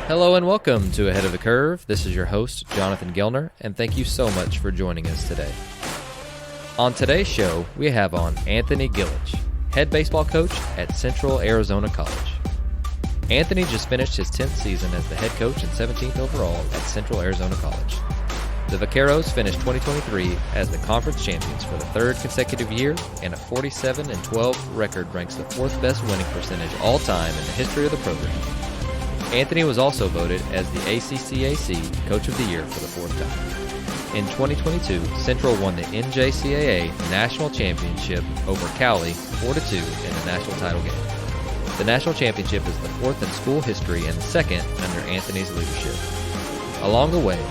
Hello and welcome to Ahead of the Curve. This is your host, Jonathan Gellner, and thank you so much for joining us today. On today's show, we have on Anthony Gilich, head baseball coach at Central Arizona College. Anthony just finished his 10th season as the head coach and 17th overall at Central Arizona College. The Vaqueros finished 2023 as the conference champions for the third consecutive year, and a 47-12 record ranks the fourth best winning percentage all time in the history of the program. Anthony was also voted as the ACCAC Coach of the Year for the fourth time. In 2022, Central won the NJCAA National Championship over Cowley 4-2 in the national title game. The national championship is the fourth in school history and the second under Anthony's leadership. Along the way,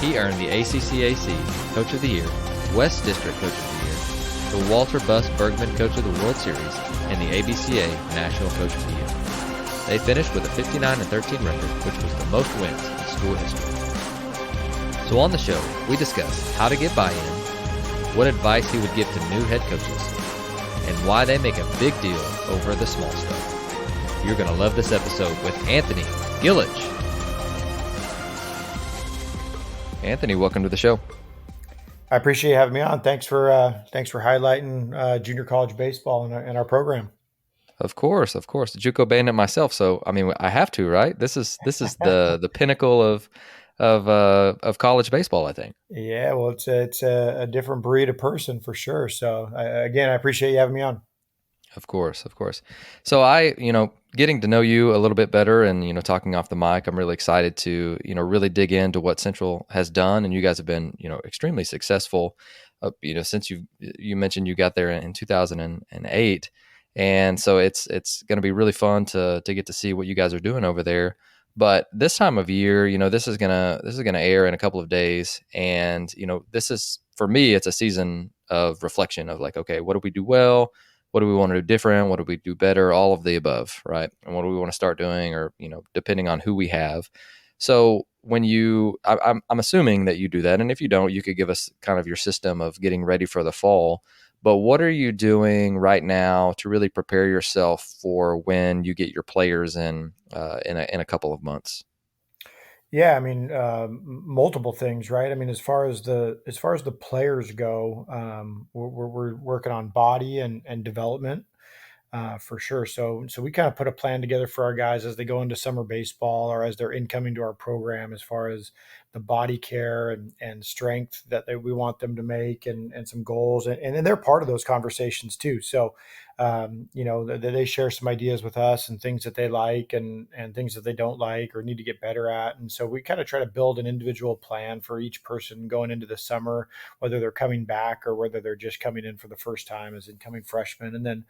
he earned the ACCAC Coach of the Year, West District Coach of the Year, the Walter Buss Bergman Coach of the World Series, and the ABCA National Coach of the Year. They finished with a 59-13 record, which was the most wins in school history. So on the show, we discuss how to get buy-in, what advice he would give to new head coaches, and why they make a big deal over the small stuff. You're going to love this episode with Anthony Gilich. Anthony, welcome to the show. I appreciate you having me on. Thanks for highlighting junior college baseball in our program. Of course. JUCO bandit myself, so I mean I have to, right? This is the pinnacle of college baseball, I think. Yeah, well, it's a different breed of person for sure. So again, I appreciate you having me on. Of course. So getting to know you a little bit better and talking off the mic, I'm really excited to really dig into what Central has done, and you guys have been extremely successful. Since you mentioned you got there in 2008. And so it's going to be really fun to get to see what you guys are doing over there. But this time of year, this is gonna air in a couple of days, and this is, for me, it's a season of reflection of like, okay, what do we do well? What do we want to do different? What do we do better? All of the above, right? And what do we want to start doing, or depending on who we have. So when I'm assuming that you do that, and if you don't, you could give us kind of your system of getting ready for the fall. But what are you doing right now to really prepare yourself for when you get your players in a couple of months? Yeah, I mean, multiple things, right? I mean, as far as the players go, we're working on body and development. For sure. So we kind of put a plan together for our guys as they go into summer baseball or as they're incoming to our program, as far as the body care and strength that we want them to make, and some goals. And then they're part of those conversations too. So, they share some ideas with us and things that they like and things that they don't like or need to get better at. And so we kind of try to build an individual plan for each person going into the summer, whether they're coming back or whether they're just coming in for the first time as incoming freshmen. And then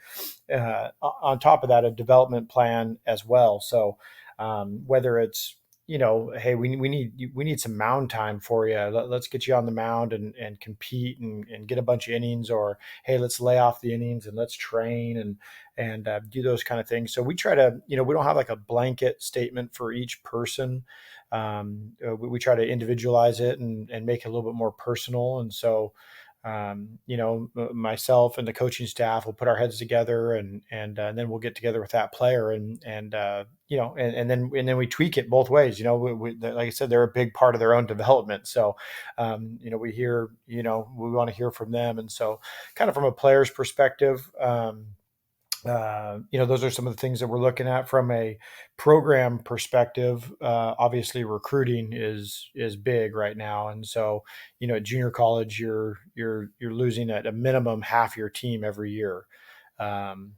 on top of that, a development plan as well. So whether it's, hey, we need some mound time for you. Let's get you on the mound and compete and get a bunch of innings, or hey, let's lay off the innings and let's train and do those kind of things. So we try to, we don't have like a blanket statement for each person. We try to individualize it and make it a little bit more personal. And so myself and the coaching staff will put our heads together and then we'll get together with that player and then we tweak it both ways. We, like I said, they're a big part of their own development. So, we hear, we want to hear from them. And so kind of from a player's perspective, those are some of the things that we're looking at from a program perspective. Obviously recruiting is big right now. And so, at junior college, you're losing at a minimum half your team every year. And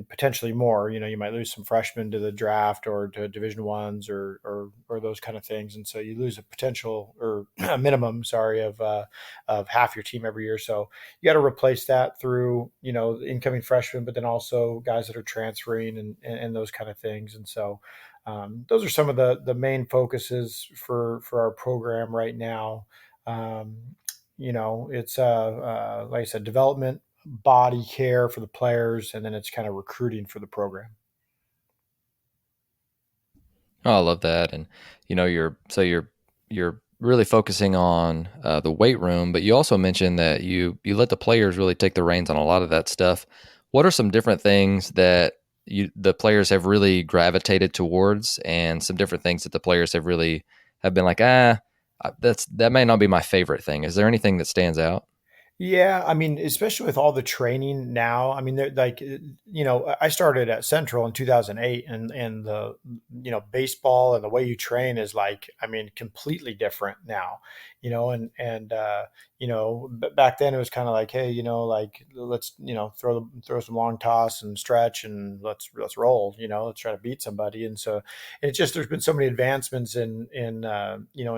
potentially more, you might lose some freshmen to the draft or to Division I's or those kind of things. And so you lose a potential or a minimum, of half your team every year. So you got to replace that through, incoming freshmen, but then also guys that are transferring and those kind of things. And so, those are some of the main focuses for our program right now. It's like I said, development, body care for the players, and then it's kind of recruiting for the program. Oh, I love that. And you're really focusing on the weight room, but you also mentioned that you let the players really take the reins on a lot of that stuff. What are some different things that the players have really gravitated towards, and some different things that the players have been like, that may not be my favorite thing. Is there anything that stands out? Yeah, I mean, especially with all the training now. I mean, like, I started at Central in 2008, and the baseball and the way you train is like, I mean, completely different now. Back then it was kind of like, hey, like, let's throw some long toss and stretch, and let's roll. Let's try to beat somebody. And so it's just, there's been so many advancements in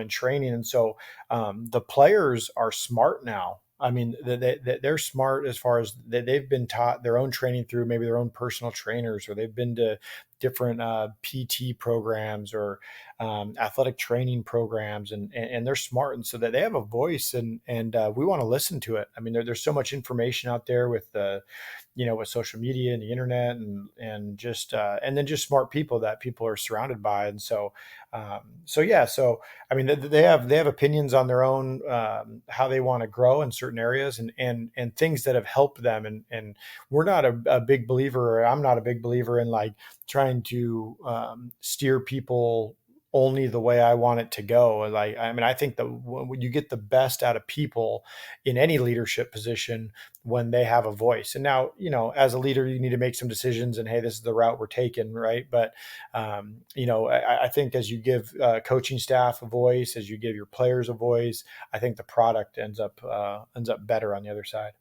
training, and so the players are smart now. I mean, they're smart as far as they've been taught their own training through maybe their own personal trainers, or they've been to different PT programs, or athletic training programs, and they're smart, and so that they have a voice, and we want to listen to it. I mean, there's so much information out there with with social media and the internet, and then just smart people that people are surrounded by, and so yeah, so I mean, they have opinions on their own, how they want to grow in certain areas, and things that have helped them, and we're not a big believer, or I'm not a big believer in like trying to steer people only the way I want it to go. Like, I mean, I think that when you get the best out of people in any leadership position, when they have a voice. And now, as a leader, you need to make some decisions, and hey, this is the route we're taking, right? But I think as you give coaching staff a voice, as you give your players a voice, I think the product ends up better on the other side.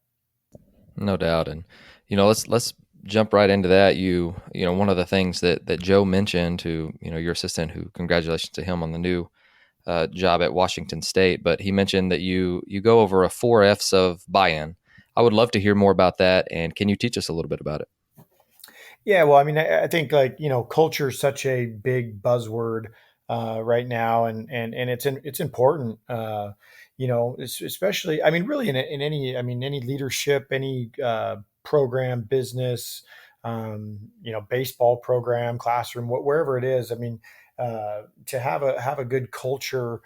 No doubt. And let's jump right into that. One of the things that Joe mentioned, to your assistant, who, congratulations to him on the new job at Washington State, but he mentioned that you go over a 4 F's of buy-in. I would love to hear more about that, and can you teach us a little bit about it? Yeah, well, I mean, I think, like, culture is such a big buzzword right now, and it's important. Especially, I mean, really in any, I mean, any leadership, any program, business, baseball program, classroom, wherever it is. I mean, to have a good culture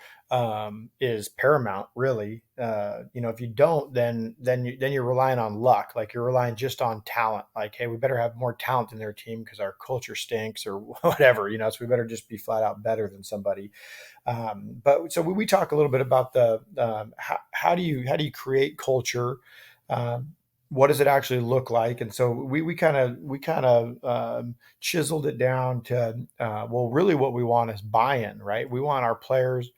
is paramount, really. If you don't, then you're relying on luck. Like, you're relying just on talent. Like, hey, we better have more talent in their team because our culture stinks, or whatever. So we better just be flat out better than somebody. But so we talk a little bit about the how do you create culture. What does it actually look like? And so we kind of chiseled it down to, well, really what we want is buy-in, right? We want our players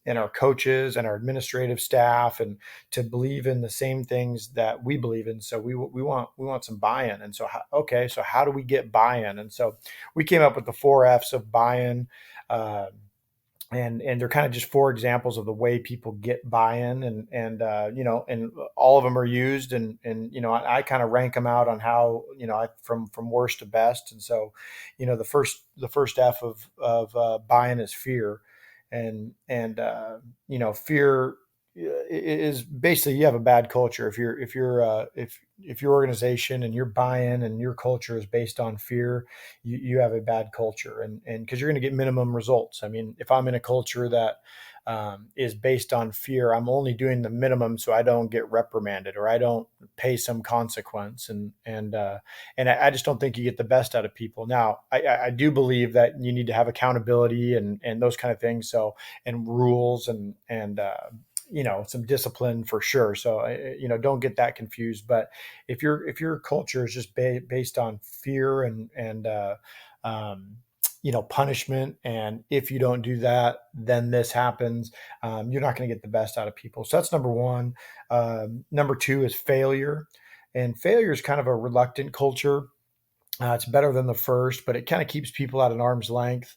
and our coaches and our administrative staff and to believe in the same things that we believe in. So we want some buy-in. And so okay, so how do we get buy-in? And so we came up with the 4 F's of buy-in. Uh, and they're kind of just 4 examples of the way people get buy-in, and all of them are used, and I kind of rank them out on how, from worst to best. And so, the first F of buy-in is fear. And fear is basically, you have a bad culture if your organization and your buy-in and your culture is based on fear. You have a bad culture, and because you're going to get minimum results. I mean, if I'm in a culture that is based on fear, I'm only doing the minimum so I don't get reprimanded, or I don't pay some consequence, and I just don't think you get the best out of people. Now, I do believe that you need to have accountability and those kind of things, so, and rules, and some discipline for sure. So don't get that confused. But if your culture is just based on fear um, punishment, and if you don't do that, then this happens, you're not going to get the best out of people. So that's number one. Number two is failure, and failure is kind of a reluctant culture. It's better than the first, but it kind of keeps people at an arm's length.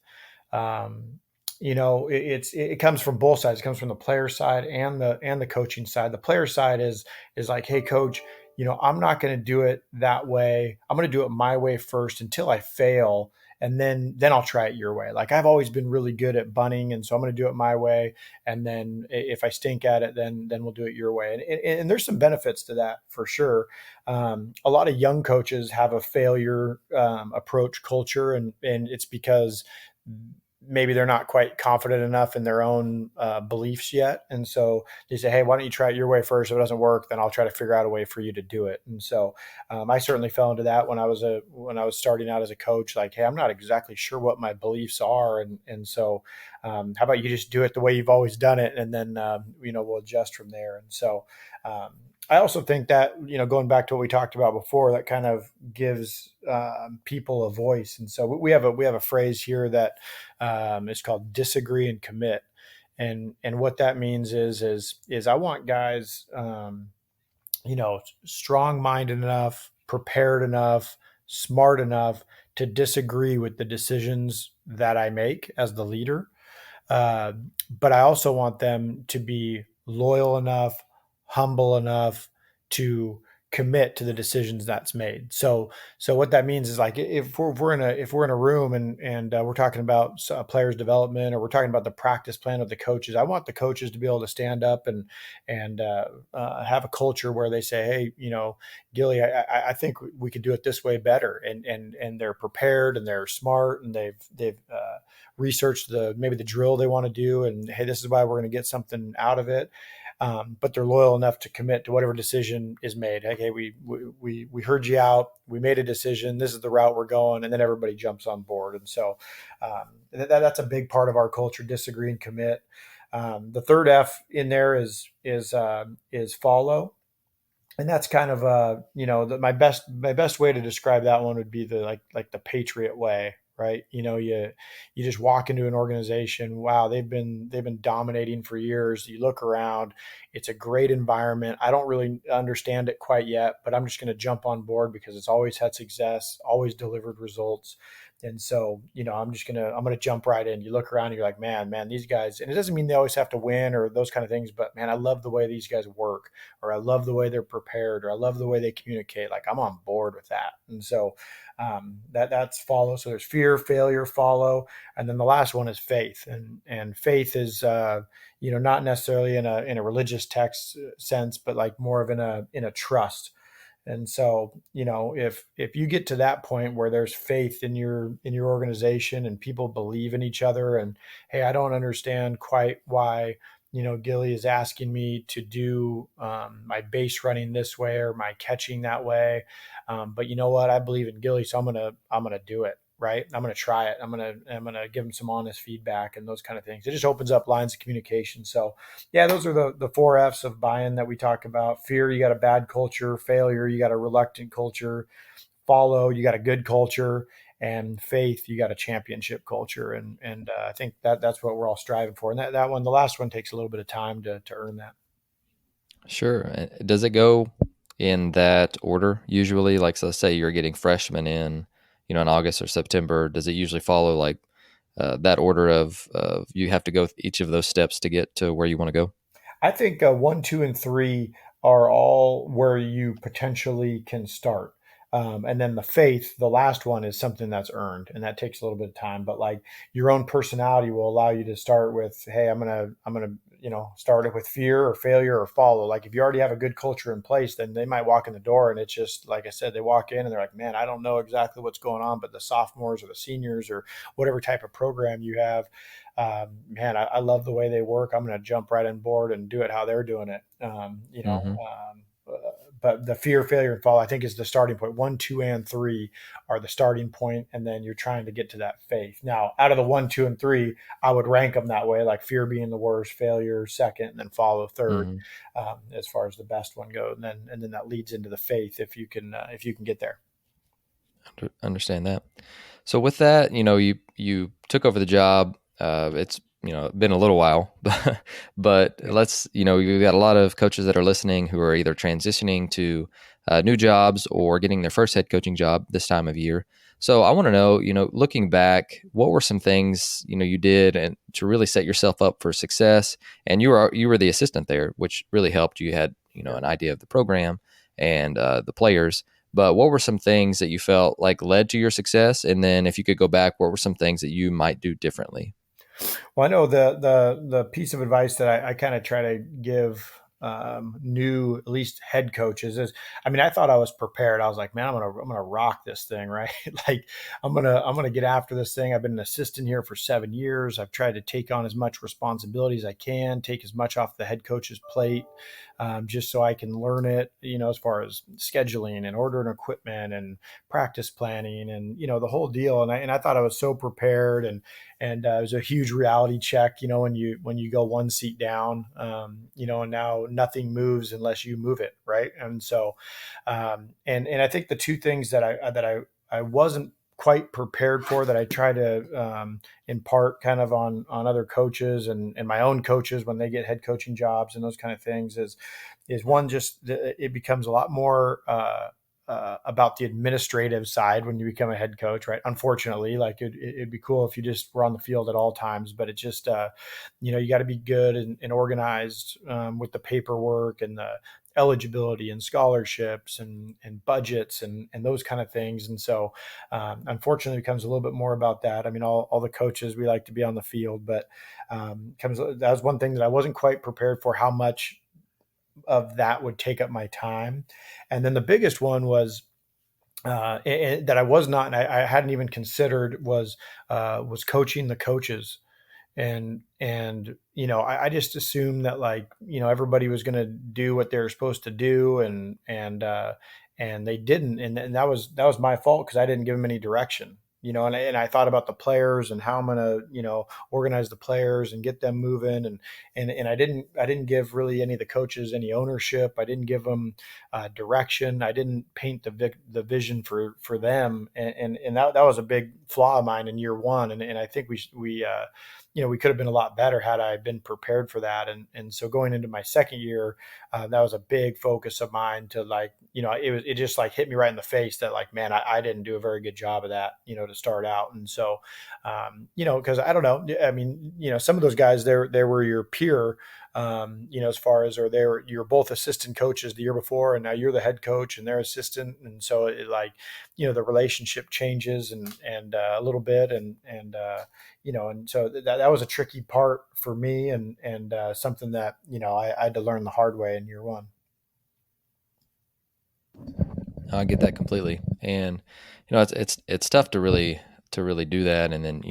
Um, it comes from both sides. It comes from the player side and the coaching side. The player side is like, hey, coach, I'm not going to do it that way. I'm going to do it my way first until I fail, and then I'll try it your way. Like, I've always been really good at bunning, and so I'm going to do it my way. And then if I stink at it, then we'll do it your way. And there's some benefits to that for sure. A lot of young coaches have a failure approach culture, and it's because maybe they're not quite confident enough in their own beliefs yet. And so they say, hey, why don't you try it your way first? If it doesn't work, then I'll try to figure out a way for you to do it. And so I certainly fell into that when I was starting out as a coach. Like, hey, I'm not exactly sure what my beliefs are, and so how about you just do it the way you've always done it, and then we'll adjust from there. And so I also think that, going back to what we talked about before, that kind of gives people a voice. And so we have a phrase here that is called disagree and commit. And what that means is I want guys, strong minded enough, prepared enough, smart enough to disagree with the decisions that I make as the leader. Uh, but I also want them to be loyal enough, humble enough to commit to the decisions that's made. So what that means is, like, if we're in a room and we're talking about players development, or we're talking about the practice plan of the coaches, I want the coaches to be able to stand up and have a culture where they say, hey, Gilly, I think we could do it this way better, and they're prepared and they're smart, and they've research maybe the drill they want to do, and hey, this is why we're going to get something out of it. But they're loyal enough to commit to whatever decision is made. Okay, we heard you out. We made a decision. This is the route we're going, and then everybody jumps on board. And so that's a big part of our culture: disagree and commit. The third F in there is follow. And that's kind of my best way to describe that one would be the like the Patriot way, right? You just walk into an organization. Wow, they've been dominating for years. You look around, it's a great environment. I don't really understand it quite yet, but I'm just going to jump on board because it's always had success, always delivered results. And so, I'm gonna jump right in. You look around and you're like, man, these guys, and it doesn't mean they always have to win or those kind of things, but man, I love the way these guys work, or I love the way they're prepared, or I love the way they communicate. Like, I'm on board with that. And so that's follow. So there's fear, failure, follow, and then the last one is faith. And faith is not necessarily in a religious text sense, but like more of in a trust. And so, if you get to that point where there's faith in your organization, and people believe in each other, and hey, I don't understand quite why Gilly is asking me to do my base running this way or my catching that way, but you know what? I believe in Gilly, so I'm gonna do it. Right? I'm gonna try it. I'm gonna give him some honest feedback and those kind of things. It just opens up lines of communication. So yeah, those are the four F's of buy-in that we talk about. Fear, you got a bad culture. Failure, you got a reluctant culture. Follow, you got a good culture. And faith, you got a championship culture. And I think that's what we're all striving for. And that one, the last one, takes a little bit of time to earn that. Sure. Does it go in that order usually? Like, so let's say you're getting freshmen in August or September. Does it usually follow like that order of you have to go each of those steps to get to where you want to go? I think 1, 2, and 3 are all where you potentially can start. And then the faith, the last one, is something that's earned, and that takes a little bit of time. But like, your own personality will allow you to start with, hey, I'm gonna start it with fear or failure or follow. Like, if you already have a good culture in place, then they might walk in the door and it's just like I said, they walk in and they're like, man, I don't know exactly what's going on, but the sophomores or the seniors or whatever type of program you have, man, I love the way they work. I'm going to jump right on board and do it how they're doing it. Mm-hmm. But the fear, failure, and fall, I think, is the starting point. 1, 2, and 3 are the starting point, and then you're trying to get to that faith. Now, out of the 1, 2, and 3, I would rank them that way, like fear being the worst, failure second, and then follow third, Mm-hmm. as far as the best one goes. And then that leads into the faith if you can get there. Understand that. So with that, you took over the job. It's been a little while, but let's you got a lot of coaches that are listening who are either transitioning to new jobs or getting their first head coaching job this time of year. So I want to know, looking back, what were some things you did and to really set yourself up for success? And you were the assistant there, which really helped. You had an idea of the program and the players. But what were some things that you felt like led to your success? And then if you could go back, what were some things that you might do differently? Well, I know the piece of advice that I kind of try to give new, at least head coaches. I mean, I thought I was prepared. I was like, man, I'm gonna rock this thing, right? Like I'm gonna get after this thing. I've been an assistant here for 7 years. I've tried to take on as much responsibility as I can, take as much off the head coach's plate, just so I can learn it. As far as scheduling and ordering equipment and practice planning and the whole deal. And I thought I was so prepared, and it was a huge reality check. When you go one seat down, and now nothing moves unless you move it, right? And so, and I think the two things that I wasn't quite prepared for, that I try to impart kind of on other coaches and my own coaches when they get head coaching jobs and those kind of things, is one, just it becomes a lot more about the administrative side when you become a head coach, right? Unfortunately, like it'd be cool if you just were on the field at all times, but it just, you got to be good and organized with the paperwork and the eligibility and scholarships and budgets and those kind of things. And so, unfortunately, it becomes a little bit more about that. I mean, all the coaches, we like to be on the field, but that was one thing that I wasn't quite prepared for, how much of that would take up my time. And then the biggest one was that I was not, and I hadn't even considered, was coaching the coaches. And I just assumed that, like, everybody was going to do what they were supposed to do, and they didn't, and that was my fault, because I didn't give them any direction. And I thought about the players and how I'm going to organize the players and get them moving, and I didn't give really any of the coaches any ownership. I didn't give them direction. I didn't paint the vision for them, and that was a big flaw of mine in year one. And I think we could have been a lot better had I been prepared for that. And so going into my second year, that was a big focus of mine, to, like, it just like hit me right in the face that, like, man, I didn't do a very good job of that, to start out. And so, because I don't know, I mean, some of those guys, they were your peer, as far as, or you're both assistant coaches the year before, and now you're the head coach and they're assistant. And so it, like, the relationship changes and a little bit. And so that was a tricky part for me, and something that, I had to learn the hard way in year one. I get that completely, and it's tough to really do that. And then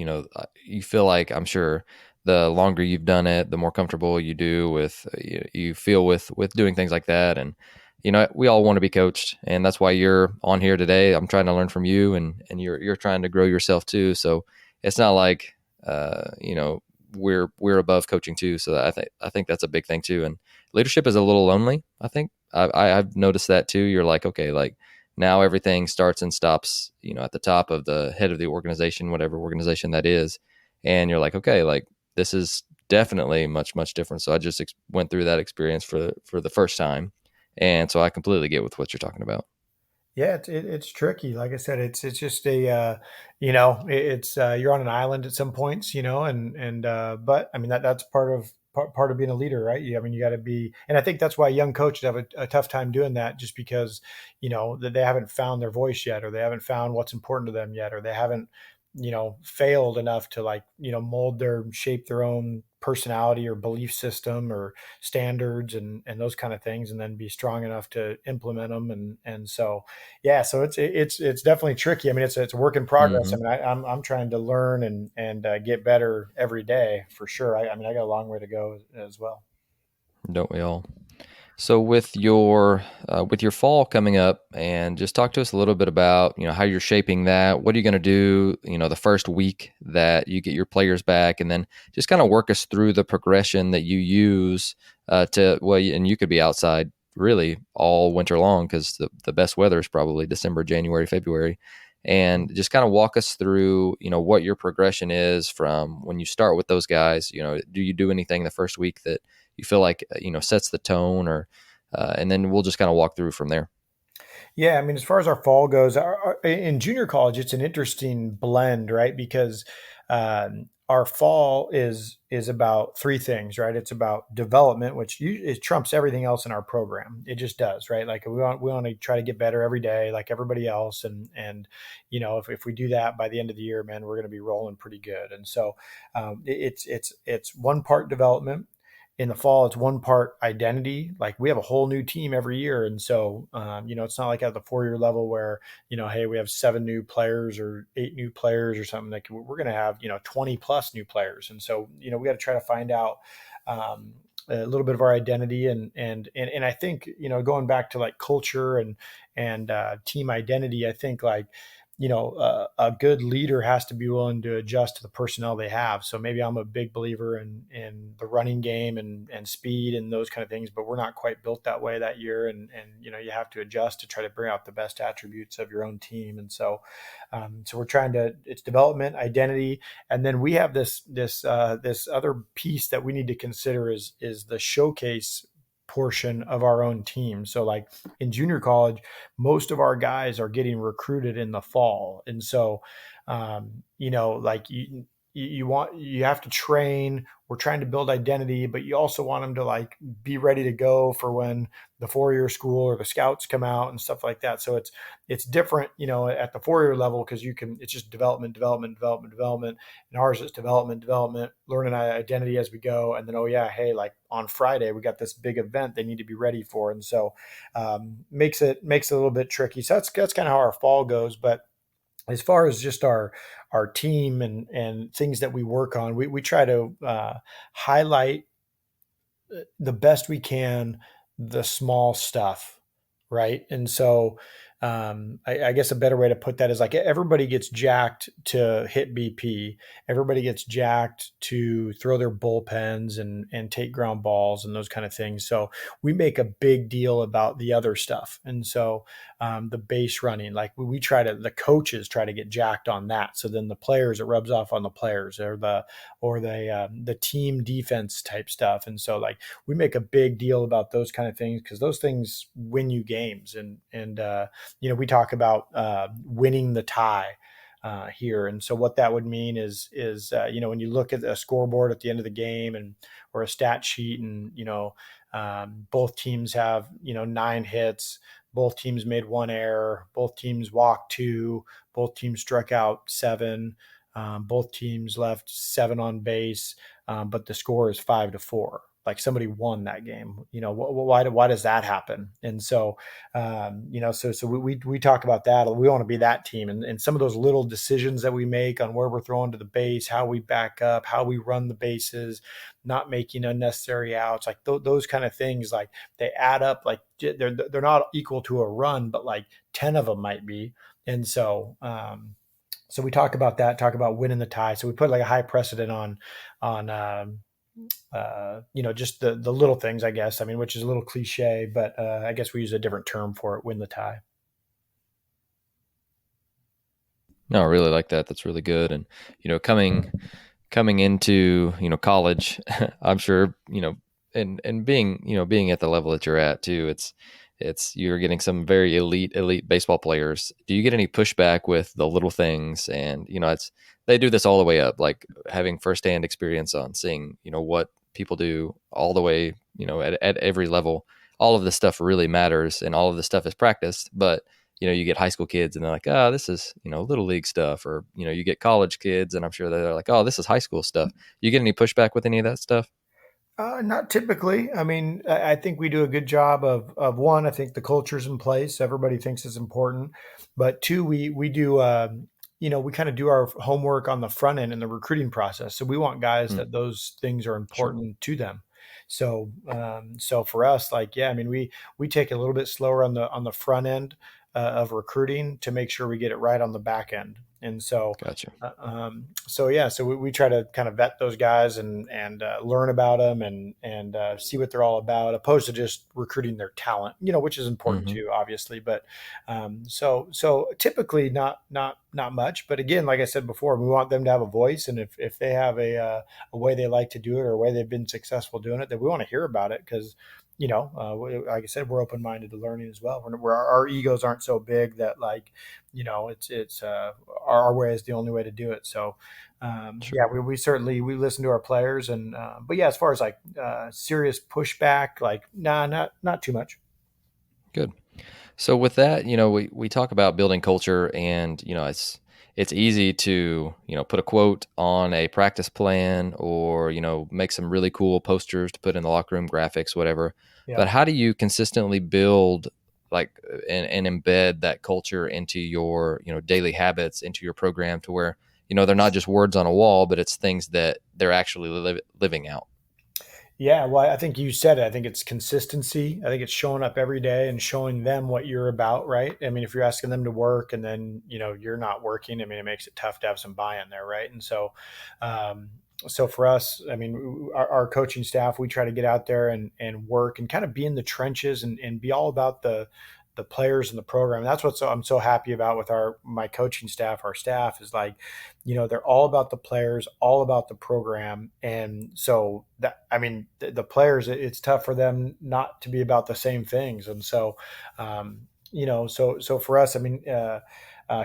you feel like, I'm sure, the longer you've done it, the more comfortable you do with you feel with doing things like that. And we all want to be coached, and that's why you're on here today. I'm trying to learn from you, and you're trying to grow yourself too. So it's not like we're above coaching too. So I think that's a big thing too. And leadership is a little lonely. I think I've noticed that too. You're like, okay, like, now everything starts and stops, at the top of the head of the organization, whatever organization that is. And you're like, okay, like, this is definitely much, much different. So I just went through that experience for the first time. And so I completely get with what you're talking about. Yeah, it's tricky. Like I said, it's just it's you're on an island at some points, but I mean, that's part of being a leader, right? I mean, you got to be, and I think that's why young coaches have a tough time doing that, just because that they haven't found their voice yet, or they haven't found what's important to them yet, or they haven't failed enough to, like, shape their own personality or belief system or standards and those kind of things, and then be strong enough to implement them. And so, yeah, so it's definitely tricky. I mean, it's a work in progress. I Hmm. mean, I'm trying to learn and get better every day, for sure. I mean, I got a long way to go as well. Don't we all? So with your fall coming up, and just talk to us a little bit about how you're shaping that. What are you going to do? The first week that you get your players back, and then just kind of work us through the progression that you use and you could be outside really all winter long, because the best weather is probably December, January, February, and just kind of walk us through what your progression is from when you start with those guys. Do you do anything the first week that you feel like sets the tone, or and then we'll just kind of walk through from there. Yeah, I mean, as far as our fall goes, in junior college, it's an interesting blend, right? Because our fall is about three things, right? It's about development, which it trumps everything else in our program. It just does, right? Like, we want to try to get better every day, like everybody else, and if we do that by the end of the year, man, we're going to be rolling pretty good. And so, it's one part development. in the fall, it's one part identity. Like we have a whole new team every year. And so, it's not like at the 4-year level where, hey, we have 7 new players or 8 new players or something. Like we're going to have, 20 plus new players. And so, we got to try to find out, a little bit of our identity and I think, going back to like culture and team identity, I think like, a good leader has to be willing to adjust to the personnel they have. So maybe I'm a big believer in the running game and speed and those kind of things, but we're not quite built that way that year. And you have to adjust to try to bring out the best attributes of your own team. And so we're trying to, it's development, identity, and then we have this other piece that we need to consider is the showcase portion of our own team. So like in junior college, most of our guys are getting recruited in the fall. And so, like you have to train. We're trying to build identity, but you also want them to like be ready to go for when the 4-year school or the scouts come out and stuff like that. So it's different, at the 4-year level, because it's just development. And ours is development, learning identity as we go. And then, oh yeah, hey, like on Friday, we got this big event they need to be ready for. And so makes it a little bit tricky. So that's kind of how our fall goes. But as far as just our team and things that we work on, we try to highlight the best we can the small stuff, right? And so I guess a better way to put that is like everybody gets jacked to hit BP. Everybody gets jacked to throw their bullpens and take ground balls and those kind of things. So we make a big deal about the other stuff. And so the base running, like the coaches try to get jacked on that. So then the players, it rubs off on the players or the team defense type stuff. And so like we make a big deal about those kind of things because those things win you games. And we talk about winning the tie here. And so what that would mean is when you look at a scoreboard at the end of the game or a stat sheet and, both teams have, 9 hits, both teams made 1 error, both teams walked 2, both teams struck out 7, both teams left 7 on base, but the score is 5-4. Like somebody won that game. Why does that happen? And so, so we talk about that. We want to be that team, and some of those little decisions that we make on where we're throwing to the base, how we back up, how we run the bases, not making unnecessary outs, like those kind of things. Like they add up. Like they're not equal to a run, but like 10 of them might be. And so. So we talk about that, talk about winning the tie. So we put like a high precedent on just the little things, I guess. I mean, which is a little cliche, but I guess we use a different term for it, win the tie. No, I really like that. That's really good. And, coming into, college, I'm sure, and being at the level that you're at too, you're getting some very elite baseball players. Do you get any pushback with the little things? And, they do this all the way up, like having firsthand experience on seeing, what people do all the way, at every level. All of this stuff really matters and all of this stuff is practiced, but you get high school kids and they're like, oh, this is, little league stuff. Or, you get college kids and I'm sure they're like, oh, this is high school stuff. You get any pushback with any of that stuff? Not typically. I mean, I think we do a good job of one. I think the culture's in place. Everybody thinks it's important, but two, we do. We kind of do our homework on the front end in the recruiting process. So we want guys that those things are Sure. important to them. So for us, like, yeah, I mean, we take it a little bit slower on the front end of recruiting to make sure we get it right on the back end. And so, Gotcha. so we try to kind of vet those guys and learn about them and see what they're all about, opposed to just recruiting their talent, which is important Mm-hmm. too, obviously. But so typically not much. But again, like I said before, we want them to have a voice, and if they have a way they like to do it or a way they've been successful doing it, then we want to hear about it because like I said, we're open minded to learning as well. Our egos aren't so big that like, it's our way is the only way to do it. So, Sure. we certainly we listen to our players, and but yeah, as far as like serious pushback, like nah, not too much. Good. So with that, we talk about building culture and, it's easy to, put a quote on a practice plan or, make some really cool posters to put in the locker room, graphics, whatever. But Yep. how do you consistently build like and embed that culture into your, daily habits, into your program to where, they're not just words on a wall, but it's things that they're actually living out? Yeah, well, I think you said it. I think it's consistency. I think it's showing up every day and showing them what you're about, right? I mean, if you're asking them to work and then, you're not working, I mean, it makes it tough to have some buy-in there, right? And um, so for us, I mean, our coaching staff, we try to get out there and work and kind of be in the trenches and be all about the players in the program. That's what I'm so happy about with my coaching staff. Our staff is like, they're all about the players, all about the program. And so that, I mean, the players, it's tough for them not to be about the same things. And so, so for us, I mean,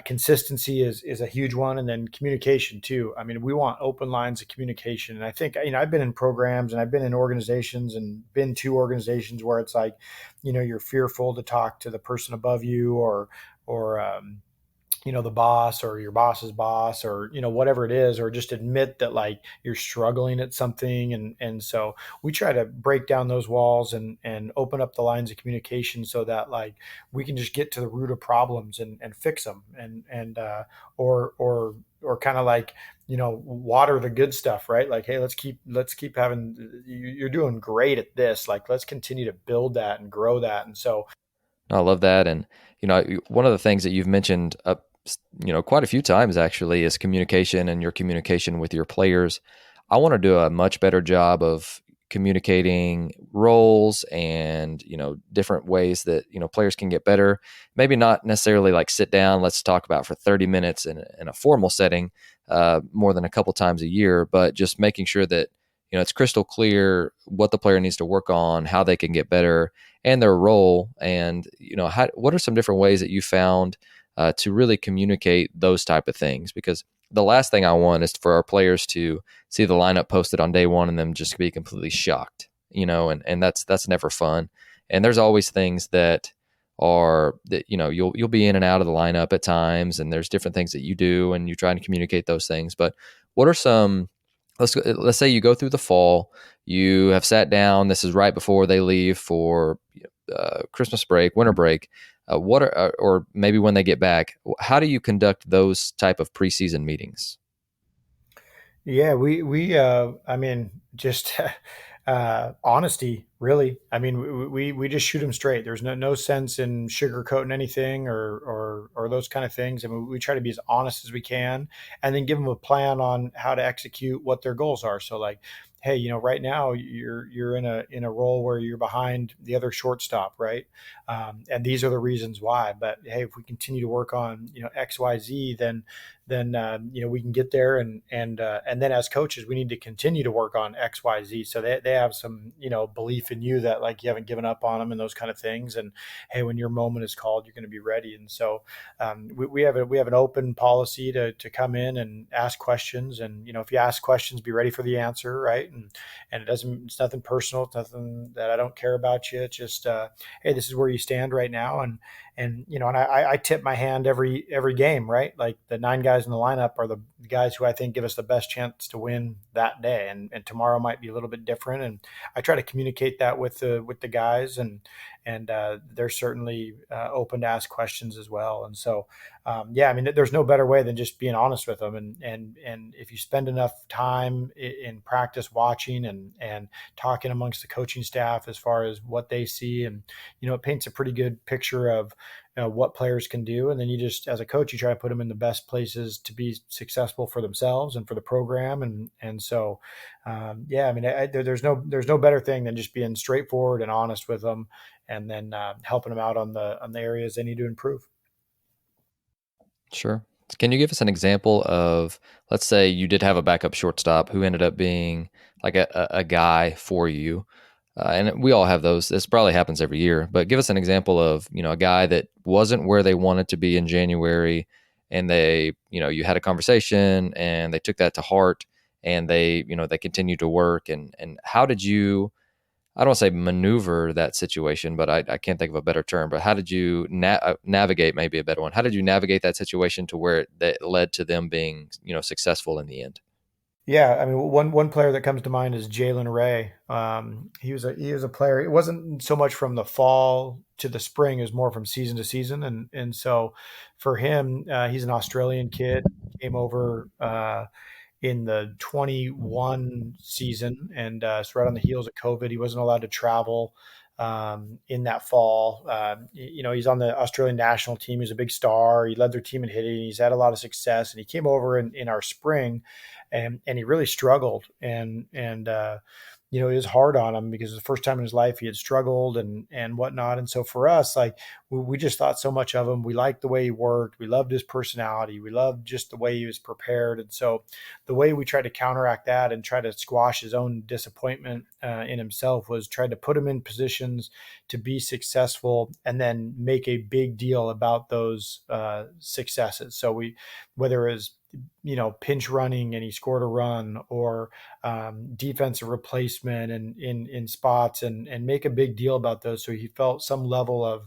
consistency is a huge one, and then communication too. I mean, we want open lines of communication, and I think I've been in programs and I've been in organizations and been to organizations where it's like, you're fearful to talk to the person above you or the boss or your boss's boss or whatever it is, or just admit that like you're struggling at something. And so we try to break down those walls and open up the lines of communication so that like we can just get to the root of problems and fix them and or kind of like water the good stuff, right? Like, hey, let's keep having, you're doing great at this, like let's continue to build that and grow that. And so I love that. And, one of the things that you've mentioned, quite a few times actually is communication and your communication with your players. I want to do a much better job of communicating roles and, different ways that, players can get better. Maybe not necessarily like sit down, let's talk about for 30 minutes in a formal setting, more than a couple times a year, but just making sure that, it's crystal clear what the player needs to work on, how they can get better, and their role. And what are some different ways that you found to really communicate those type of things? Because the last thing I want is for our players to see the lineup posted on day one and them just be completely shocked, and that's never fun. And there's always things that are that you'll be in and out of the lineup at times, and there's different things that you do, and you're trying to communicate those things. But what are some, let's say you go through the fall, you have sat down, this is right before they leave for Christmas break, winter break, what are, or maybe when they get back, how do you conduct those type of preseason meetings? Yeah, I mean, just honesty, really. I mean, we just shoot them straight. There's no sense in sugarcoating anything or those kind of things. I mean, we try to be as honest as we can, and then give them a plan on how to execute what their goals are. So, like, hey, right now you're in a role where you're behind the other shortstop, right? And these are the reasons why. But hey, if we continue to work on X, Y, Z, then we can get there, and then as coaches we need to continue to work on X, Y, Z, so they have some belief in you that like you haven't given up on them and those kind of things. And hey, when your moment is called, you're going to be ready. And so we have an open policy to come in and ask questions, and if you ask questions, be ready for the answer, right? And it's nothing personal, it's nothing that I don't care about you. It's just hey, this is where you stand right now. And I tip my hand every game, right? Like the 9 guys in the lineup are the guys who I think give us the best chance to win that day, and tomorrow might be a little bit different. And I try to communicate that with the guys, and they're certainly open to ask questions as well. And so yeah, I mean, there's no better way than just being honest with them. And if you spend enough time in practice watching and talking amongst the coaching staff as far as what they see, and it paints a pretty good picture of what players can do. And then you just, as a coach, you try to put them in the best places to be successful for themselves and for the program. And so, yeah, I mean, there's no better thing than just being straightforward and honest with them, and then helping them out on the areas they need to improve. Sure. Can you give us an example of, let's say you did have a backup shortstop who ended up being like a guy for you? And we all have those. This probably happens every year, but give us an example of, a guy that wasn't where they wanted to be in January, and they, you had a conversation and they took that to heart, and they continued to work. And how did you, I don't want to say maneuver that situation, but I can't think of a better term. But how did you navigate? Maybe a better one. How did you navigate that situation to where that led to them being, successful in the end? Yeah, I mean, one player that comes to mind is Jalen Ray. He was a player. It wasn't so much from the fall to the spring; it was more from season to season. And so, for him, he's an Australian kid. Came over in the 21 season, and it's right on the heels of COVID. He wasn't allowed to travel in that fall. He's on the Australian national team. He's a big star. He led their team in hitting. He's had a lot of success, and he came over in our spring, and he really struggled. And it was hard on him because it was the first time in his life he had struggled and whatnot. And so for us, like we just thought so much of him. We liked the way he worked. We loved his personality. We loved just the way he was prepared. And so the way we tried to counteract that and try to squash his own disappointment in himself was try to put him in positions to be successful and then make a big deal about those successes. So whether it was pinch running and he scored a run, or defensive replacement and in spots, and make a big deal about those, so he felt some level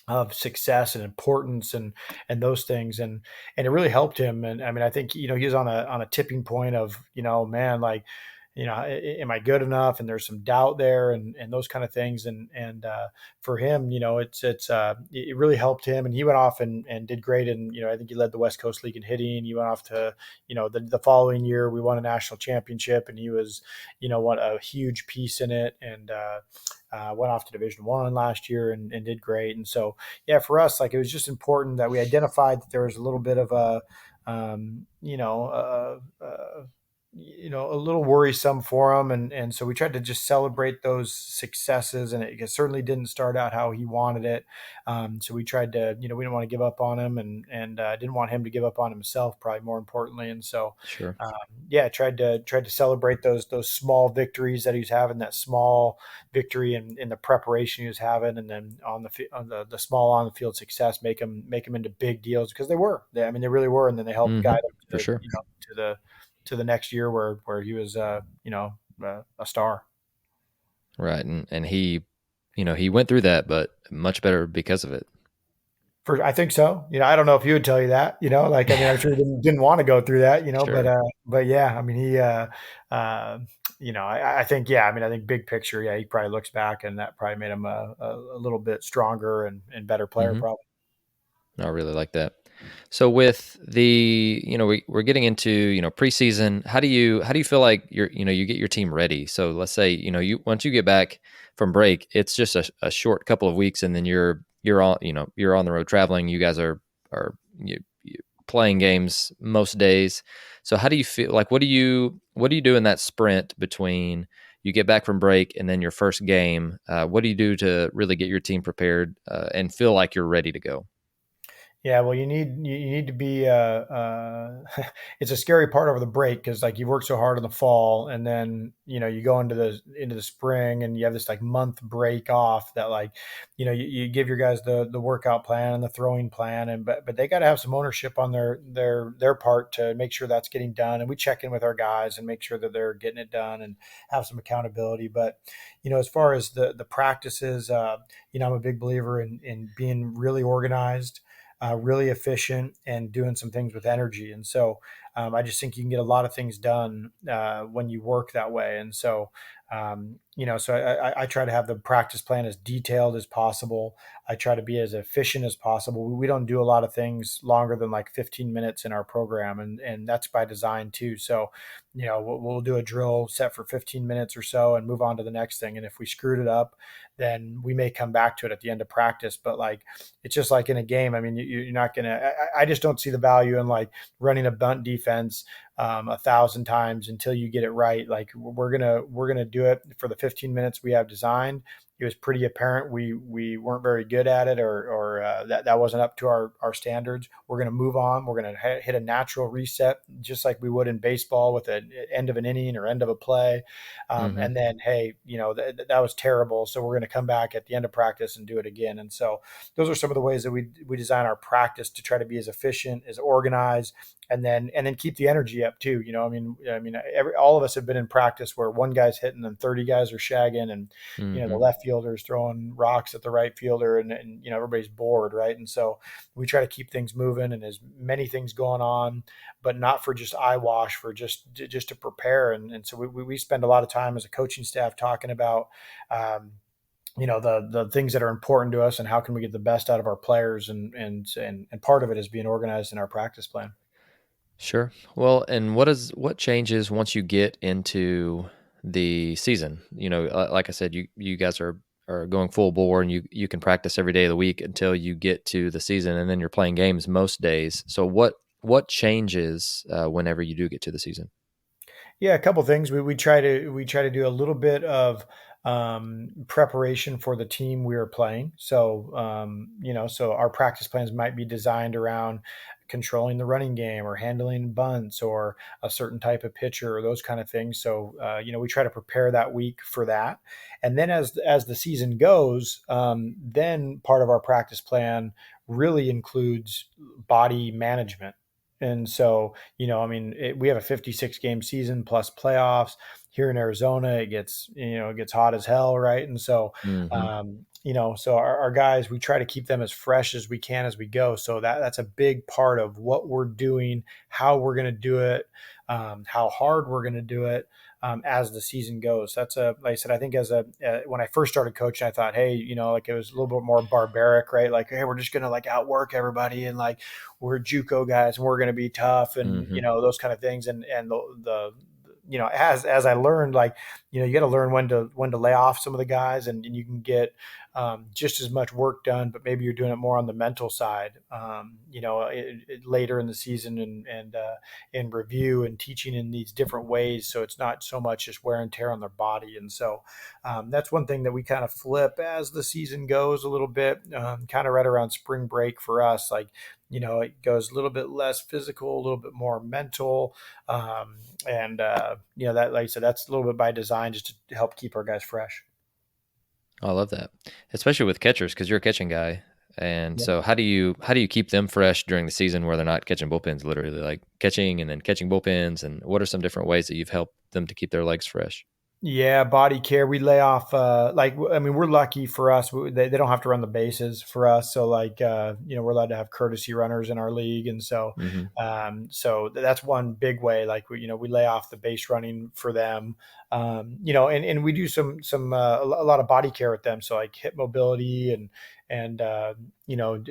of success and importance and those things, and it really helped him. And I mean, I think he was on a tipping point of man, like am I good enough? And there's some doubt there, and those kind of things. And for him, it really helped him, and he went off and did great. And I think he led the West Coast League in hitting. He went off to the following year we won a national championship, and he was what a huge piece in it. And went off to Division I last year and did great. And so yeah, for us, like it was just important that we identified that there was a little bit of a little worrisome for him. And so we tried to just celebrate those successes, and it certainly didn't start out how he wanted it. So we tried to, we didn't want to give up on him, and didn't want him to give up on himself, probably more importantly. And so, Sure. yeah, tried to celebrate those small victories that he was having, that small victory in the preparation he was having, and then on the small on the field success, make them into big deals, because I mean, they really were. And then they helped guide him For sure. to the next year where he was a star. Right. And he, he went through that, but much better because of it. I think so. I don't know if he would tell you that. Like, I mean, I'm sure he didn't want to go through that. Sure. But yeah, I mean, he. I think, yeah. I mean, I think big picture, yeah, he probably looks back, and that probably made him a little bit stronger and better player, Mm-hmm. probably. I really like that. So with the, we're getting into, preseason. How do you feel like you get your team ready? So let's say, once you get back from break, it's just a short couple of weeks, and then you're on, you're on the road traveling. You guys are you playing games most days. So how do you feel? Like, what do you do in that sprint between you get back from break and then your first game? What do you do to really get your team prepared and feel like you're ready to go? Yeah, well, you need to be. It's a scary part over the break, because like you work so hard in the fall, and then you go into the spring, and you have this like month break off. That like you give your guys the workout plan and the throwing plan, and but they got to have some ownership on their part to make sure that's getting done. And we check in with our guys and make sure that they're getting it done and have some accountability. But as far as the practices, I'm a big believer in being really organized, really efficient, and doing some things with energy. And so I just think you can get a lot of things done when you work that way. And so, so I try to have the practice plan as detailed as possible. I try to be as efficient as possible. We don't do a lot of things longer than like 15 minutes in our program, and that's by design too. So, we'll do a drill set for 15 minutes or so and move on to the next thing. And if we screwed it up, then we may come back to it at the end of practice. But like, it's just like in a game. I mean, you're not gonna. I just don't see the value in like running a bunt defense 1,000 times until you get it right. Like we're gonna do it for the 15 minutes we have designed. It was pretty apparent we weren't very good at it, or that wasn't up to our standards. We're going to move on. We're going to hit a natural reset, just like we would in baseball with an end of an inning or end of a play. And then, hey, that was terrible. So we're going to come back at the end of practice and do it again. And so those are some of the ways that we design our practice to try to be as efficient, as organized, and then keep the energy up too. All of us have been in practice where one guy's hitting and 30 guys are shagging, and the Mm-hmm. left fielder's throwing rocks at the right fielder, and everybody's bored, right? And so we try to keep things moving and as many things going on, but not for just eye wash, for just to prepare. And so we spend a lot of time as a coaching staff talking about um, the things that are important to us and how can we get the best out of our players, and part of it is being organized in our practice plan. Sure. Well, and what changes once you get into the season? Like I said, you guys are going full bore, and you can practice every day of the week until you get to the season, and then you're playing games most days. So what changes whenever you do get to the season? Yeah, a couple things. We try to do a little bit of preparation for the team we are playing. So so our practice plans might be designed around controlling the running game or handling bunts or a certain type of pitcher or those kind of things. So we try to prepare that week for that. And then as the season goes, then part of our practice plan really includes body management. And so, we have a 56 game season plus playoffs here in Arizona. It gets hot as hell, right? And so, Mm-hmm. so our guys, we try to keep them as fresh as we can as we go. So that's a big part of what we're doing, how we're going to do it, how hard we're going to do it. As the season goes, like I said, I think when I first started coaching, I thought, hey, like it was a little bit more barbaric, right? Like, hey, we're just gonna like outwork everybody, and like we're JUCO guys and we're gonna be tough, and Mm-hmm. those kind of things. And the as I learned, like, you got to learn when to lay off some of the guys, and you can get just as much work done, but maybe you're doing it more on the mental side, later in the season, and in review and teaching in these different ways. So it's not so much just wear and tear on their body. And so that's one thing that we kind of flip as the season goes a little bit, kind of right around spring break for us. Like, it goes a little bit less physical, a little bit more mental. And that, like I said, that's a little bit by design, just to help keep our guys fresh. I love that, especially with catchers, because you're a catching guy. And Yeah. so, how do you keep them fresh during the season where they're not catching bullpens, literally like catching and then catching bullpens? And what are some different ways that you've helped them to keep their legs fresh? Yeah, body care. We lay off. We're lucky for us. They don't have to run the bases for us. So, like, we're allowed to have courtesy runners in our league, and so, Mm-hmm. that's one big way. Like, we lay off the base running for them. And we do a lot of body care with them. So, like, hip mobility and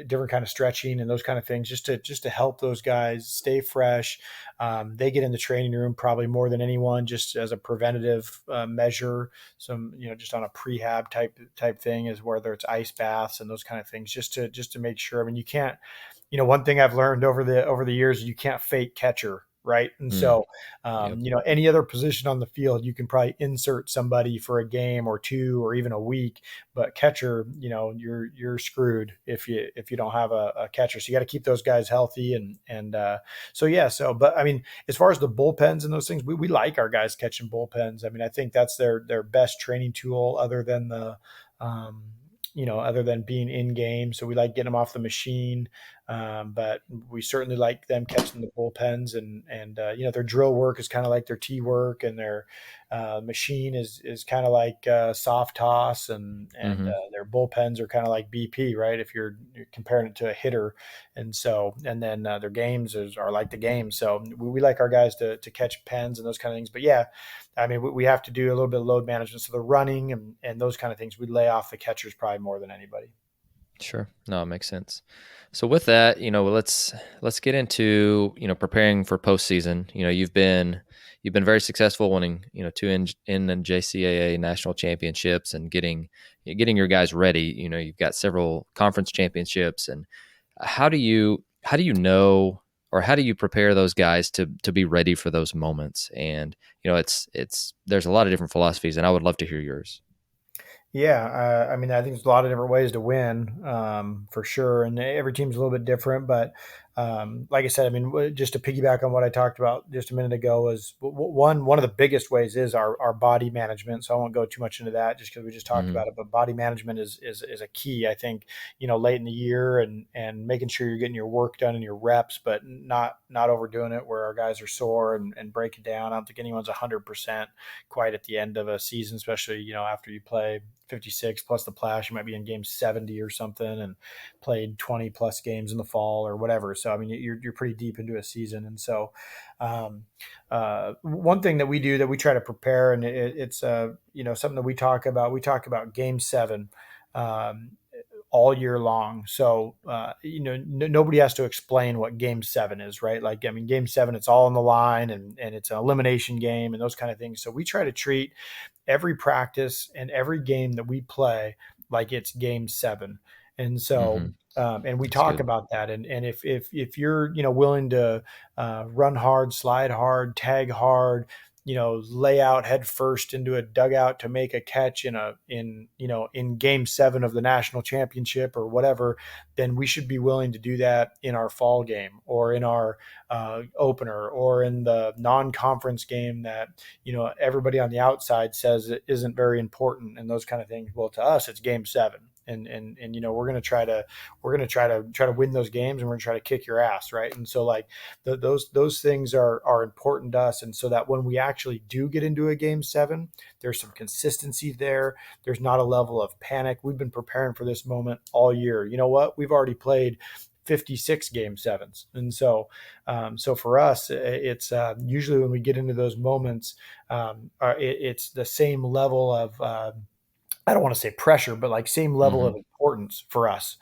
different kind of stretching and those kind of things, just to help those guys stay fresh. They get in the training room probably more than anyone, just as a preventative measure. Just on a prehab type thing, is whether it's ice baths and those kind of things, just to make sure. I mean, you can't. One thing I've learned over the years, you can't fake catcher. Right. And Mm. so, Yep. any other position on the field, you can probably insert somebody for a game or two or even a week, but catcher, you're screwed if you don't have a catcher. So you got to keep those guys healthy, but I mean, as far as the bullpens and those things, we like our guys catching bullpens. I mean, I think that's their best training tool, um, other than being in game. So we like getting them off the machine, but we certainly like them catching the bullpens, and their drill work is kind of like their tee work, and their machine is kind of like soft toss, and Mm-hmm. their bullpens are kind of like BP, right? If you're comparing it to a hitter, and then their games are like the game. So we like our guys to catch pens and those kind of things. But yeah, I mean, we have to do a little bit of load management. So the running and those kind of things, we lay off the catchers probably more than anybody. Sure. No, it makes sense. So with that, let's get into preparing for postseason. You've been very successful winning two NJCAA national championships and getting your guys ready. You've got several conference championships, and how do you know, or how do you prepare those guys to be ready for those moments? And it's there's a lot of different philosophies, and I would love to hear yours. Yeah, I mean, I think there's a lot of different ways to win, for sure, and every team's a little bit different. But like I said, I mean, just to piggyback on what I talked about just a minute ago, was one of the biggest ways is our body management. So I won't go too much into that just because we just talked Mm-hmm. about it. But body management is a key, I think, late in the year, and making sure you're getting your work done and your reps, but not overdoing it where our guys are sore and break it down. I don't think anyone's 100% quite at the end of a season, especially after you play 56 plus the Plash. You might be in game 70 or something and played 20 plus games in the fall or whatever. So I mean, you're pretty deep into a season, and so one thing that we do that we try to prepare, and it's something that we talk about. We talk about Game 7. Um, all year long. So, nobody has to explain what Game 7 is, right? Like, I mean, Game 7, it's all on the line, and it's an elimination game and those kind of things. So we try to treat every practice and every game that we play like it's Game 7. And Mm-hmm. so, and we That's talk good. about that. And if you're, willing to run hard, slide hard, tag hard, lay out head first into a dugout to make a catch in Game 7 of the national championship or whatever, then we should be willing to do that in our fall game or in our opener or in the non-conference game that everybody on the outside says it isn't very important and those kind of things. Well, to us, it's Game 7. And we're going to try to win those games, and we're going to try to kick your ass, right? And so, like, those things are important to us, and so that when we actually do get into a Game 7, there's some consistency there. There's not a level of panic. We've been preparing for this moment all year. You know what? We've already played 56 Game 7s, and so for us, it's usually when we get into those moments, it's the same level of I don't want to say pressure, but like same level Mm-hmm. of importance for us.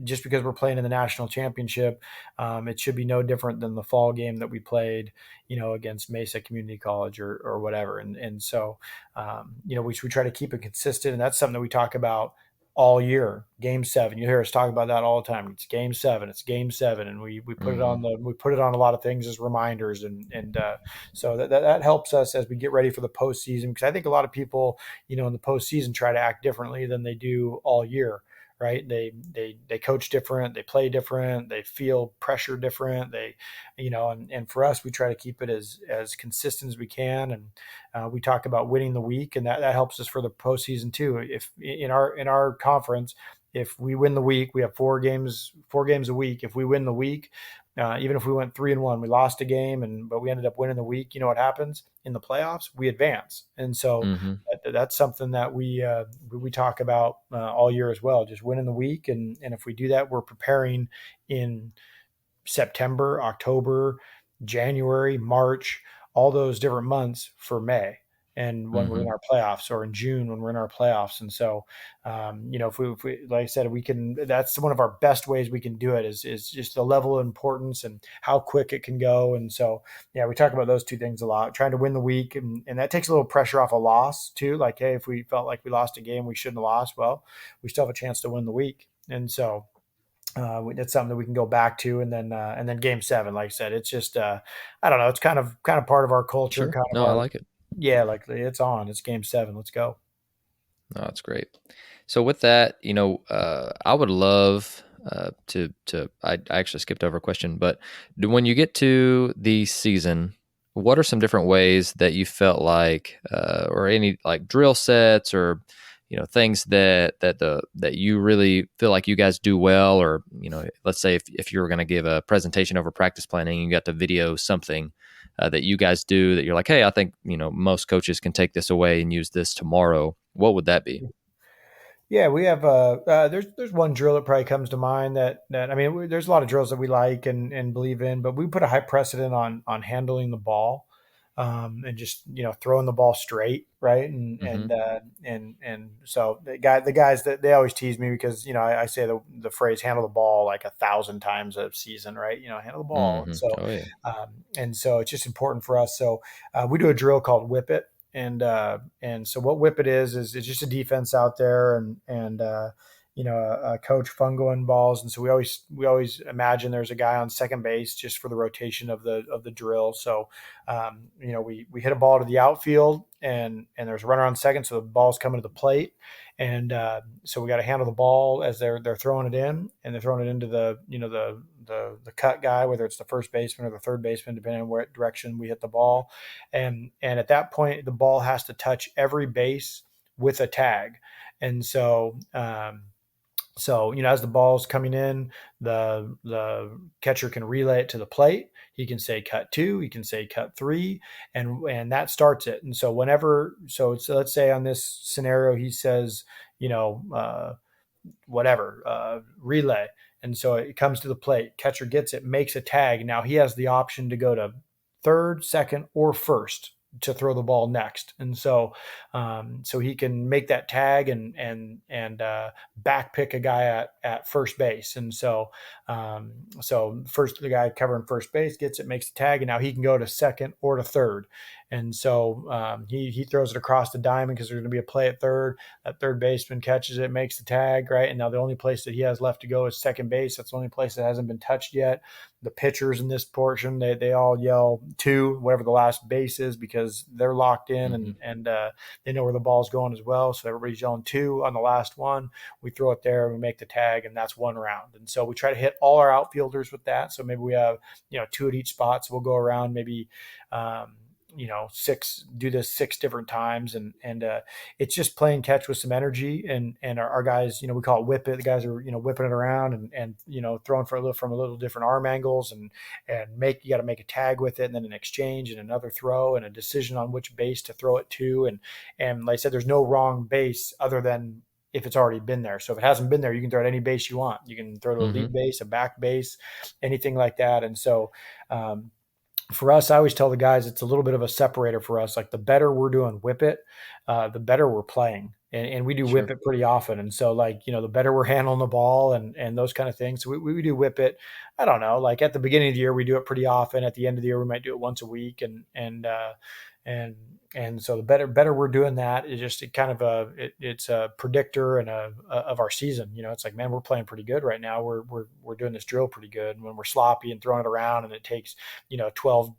Just because we're playing in the national championship, it should be no different than the fall game that we played, against Mesa Community College or whatever. And so, we try to keep it consistent, and that's something that we talk about all year. Game 7, you hear us talk about that all the time. It's Game 7. It's Game 7, and we put it Mm-hmm. on a lot of things as reminders, and so that helps us as we get ready for the postseason, because I think a lot of people in the postseason try to act differently than they do all year, right? They coach different, they play different, they feel pressure different. And for us, we try to keep it as consistent as we can, and we talk about winning the week, and that helps us for the postseason too. If in our conference, if we win the week, we have four games a week. If we win the week, even if we went 3-1, we lost a game, but we ended up winning the week. You know what happens in the playoffs? We advance, and so Mm-hmm. that's something that we talk about all year as well. Just winning the week, and if we do that, we're preparing in September, October, January, March, all those different months for May. And when we're Mm-hmm. in our playoffs, or in June when we're in our playoffs. And so, if we, like I said, that's one of our best ways we can do it is just the level of importance and how quick it can go. And so, yeah, we talk about those two things a lot, trying to win the week. And that takes a little pressure off a loss too. Like, hey, if we felt like we lost a game we shouldn't have lost, well, we still have a chance to win the week. And so, it's something that we can go back to, and then Game 7, like I said, it's just I don't know, it's kind of part of our culture, Sure. kind of No, I our like it. yeah, like it's Game 7, let's go. No, that's great. So with that, I would love I actually skipped over a question, but when you get to the season, what are some different ways that you felt like, or any like drill sets, or things that you really feel like you guys do well, or let's say if you were going to give a presentation over practice planning, you got to video something that you guys do that you're like, hey, I think most coaches can take this away and use this tomorrow. What would that be? Yeah, we have there's one drill that probably comes to mind that I mean, there's a lot of drills that we like and believe in, but we put a high precedent on handling the ball, and just throwing the ball straight, right? And Mm-hmm. and uh, and so the guys that they always tease me because I say the phrase handle the ball like 1,000 times a season, right? Handle the ball, and Mm-hmm. so Oh yeah. it's just important for us. So we do a drill called Whip It, and so what Whip It is it's just a defense out there, and a coach fungoing balls, and so we always imagine there's a guy on second base just for the rotation of the drill. So we hit a ball to the outfield, and there's a runner on second, so the ball's coming to the plate, and so we got to handle the ball as they're throwing it in, and they're throwing it into the the cut guy, whether it's the first baseman or the third baseman, depending on what direction we hit the ball. And at that point, the ball has to touch every base with a tag. And so, as the ball's coming in, the catcher can relay it to the plate. He can say cut two, he can say cut three, and that starts it. And so let's say on this scenario, he says, whatever, relay. And so it comes to the plate, catcher gets it, makes a tag. Now he has the option to go to third, second, or first to throw the ball next. And so he can make that tag and back pick a guy at first base. And so first, the guy covering first base gets it, makes the tag, and now he can go to second or to third. And so he throws it across the diamond because there's going to be a play at third. That third baseman catches it, makes the tag, right? And now the only place that he has left to go is second base. That's the only place that hasn't been touched yet. The pitchers in this portion, they all yell two, whatever the last base is, because they're locked in and they know where the ball's going as well. So everybody's yelling two on the last one. We throw it there and we make the tag, and that's one round. And so we try to hit all our outfielders with that. So maybe we have, two at each spot. So we'll go around maybe, do this 6 different times. And it's just playing catch with some energy. And our guys, we call it whip it. The guys are, whipping it around and throwing from a little different arm angles and you got to make a tag with it, and then an exchange and another throw and a decision on which base to throw it to. And like I said, there's no wrong base other than if it's already been there. So if it hasn't been there, you can throw it any base you want. You can throw to a lead base, a back base, anything like that. And so, for us, I always tell the guys it's a little bit of a separator for us. Like the better we're doing whip it, the better we're playing. And we do whip it pretty often. And so the better we're handling the ball and those kind of things. So we do whip it. I don't know, like at the beginning of the year, we do it pretty often. At the end of the year, we might do it once a week. And so the better we're doing that, is just it's a predictor and of our season. It's like, man, we're playing pretty good right now. We're doing this drill pretty good. And when we're sloppy and throwing it around and it takes 12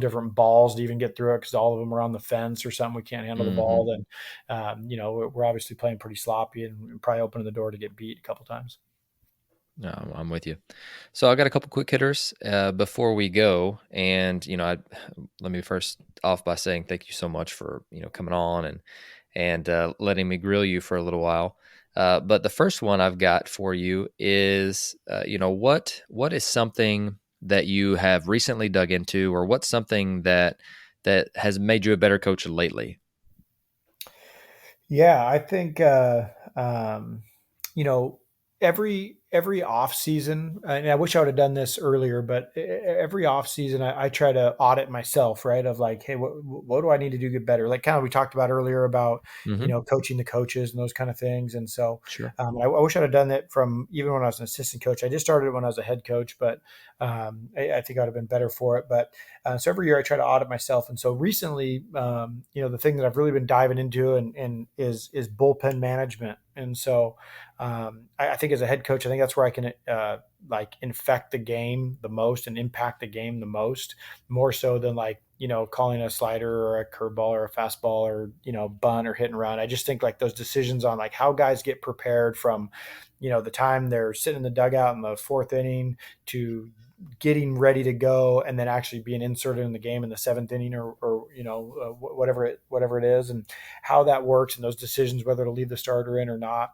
different balls to even get through it because all of them are on the fence or something, we can't handle the ball, then we're obviously playing pretty sloppy and probably opening the door to get beat a couple times. No, I'm with you. So I got a couple quick hitters before we go, and let me first off by saying thank you so much for coming on and letting me grill you for a little while. But the first one I've got for you is what is something that you have recently dug into, or what's something that has made you a better coach lately? Yeah, I think every off season, and I wish I would have done this earlier, but every off season, I try to audit myself, right? Of like, hey, what do I need to do to get better? Like kind of we talked about earlier about coaching the coaches and those kind of things. And so, Sure. I wish I'd have done that from even when I was an assistant coach. I just started it when I was a head coach, but I think I'd have been better for it. But so every year I try to audit myself. And so recently, the thing that I've really been diving into and is bullpen management. And so I think as a head coach, I think that's where I can infect the game the most and impact the game the most, more so than calling a slider or a curveball or a fastball or bunt or hit and run. I just think like those decisions on like how guys get prepared from the time they're sitting in the dugout in the 4th inning to getting ready to go and then actually being inserted in the game in the 7th inning or whatever it is, and how that works and those decisions whether to leave the starter in or not.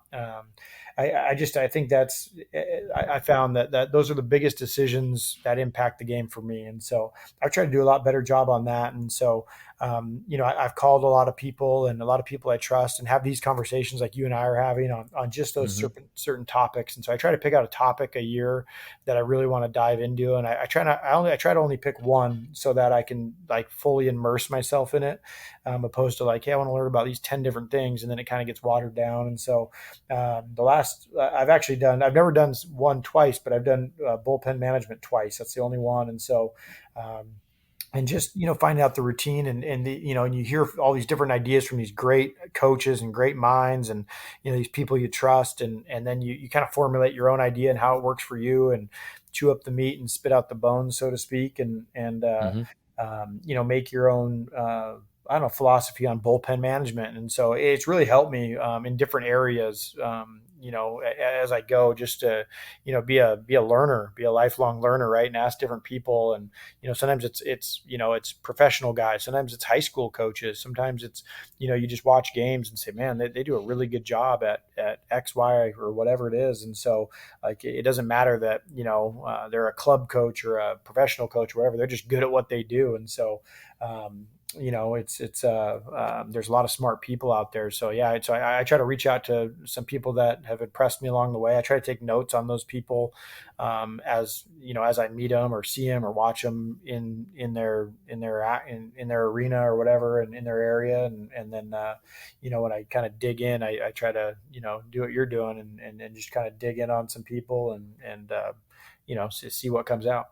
I think I found that those are the biggest decisions that impact the game for me. And so I've tried to do a lot better job on that. And so, I've called a lot of people and a lot of people I trust and have these conversations like you and I are having on just those certain topics. And so I try to pick out a topic a year that I really want to dive into. And I try to only pick one so that I can like fully immerse myself in it, opposed to like, hey, I want to learn about these 10 different things. And then it kind of gets watered down. And so I've never done one twice, but I've done bullpen management twice. That's the only one. And so, and just, find out the routine and you hear all these different ideas from these great coaches and great minds and, these people you trust. And then you kind of formulate your own idea and how it works for you and chew up the meat and spit out the bones, so to speak. And make your own, philosophy on bullpen management. And so it's really helped me in different areas, as I go, just to, be a learner, be a lifelong learner, right? And ask different people. And, sometimes it's professional guys. Sometimes it's high school coaches. Sometimes it's, you just watch games and say, man, they do a really good job at X, Y, or whatever it is. And so like, it doesn't matter that, they're a club coach or a professional coach or whatever, they're just good at what they do. And so, there's a lot of smart people out there. So yeah, so I try to reach out to some people that have impressed me along the way. I try to take notes on those people, as I meet them or see them or watch them in their arena or whatever, and in their area. And then, when I kind of dig in, I try to, do what you're doing, and just kind of dig in on some people, and see what comes out.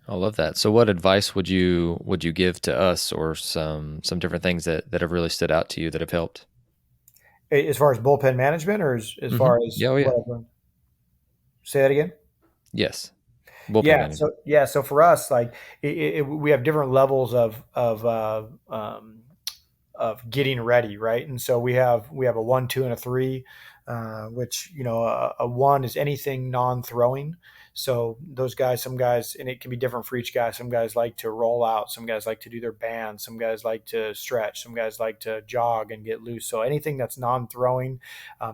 I love that. So what advice would you give to us, or some different things that have really stood out to you that have helped? As far as bullpen management, or as far as Yeah, oh yeah. what I've learned? Say that again. Yes. Bullpen Yeah. So management. yeah. So for us, like, we have different levels of getting ready, right? And so we have a 1, 2, and a 3, which, a 1 is anything non-throwing. So those guys, some guys, and it can be different for each guy. Some guys like to roll out, some guys like to do their band, some guys like to stretch, some guys like to jog and get loose. So anything that's non-throwing,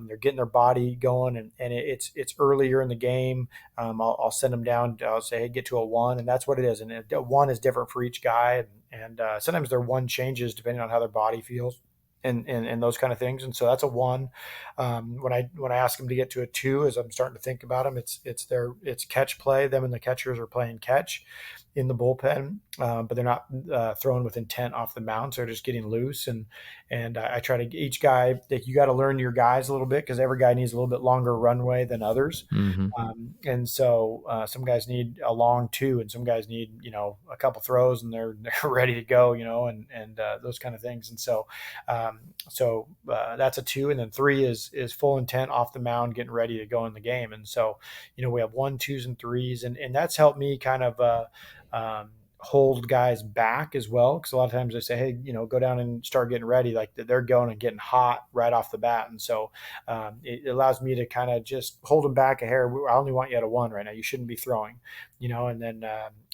they're getting their body going, and it's earlier in the game. I'll send them down. I'll say, hey, get to a 1, and that's what it is. And a 1 is different for each guy, and sometimes their 1 changes depending on how their body feels. And those kind of things, and so that's a 1. When I ask them to get to a 2, as I'm starting to think about them, it's catch play. Them and the catchers are playing catch in the bullpen, but they're not throwing with intent off the mound. So they're just getting loose, and I try to each guy that you got to learn your guys a little bit, because every guy needs a little bit longer runway than others. Hmm. And so some guys need a long 2, and some guys need, a couple throws, and they're ready to go, and those kind of things. And so that's a 2, and then 3 is full intent off the mound, getting ready to go in the game. And so, we have 1, 2s, and 3s, and that's helped me kind of hold guys back as well, because a lot of times they say, hey, go down and start getting ready, like they're going and getting hot right off the bat. And so it allows me to kind of just hold them back a hair. I only want you at a 1 right now, you shouldn't be throwing,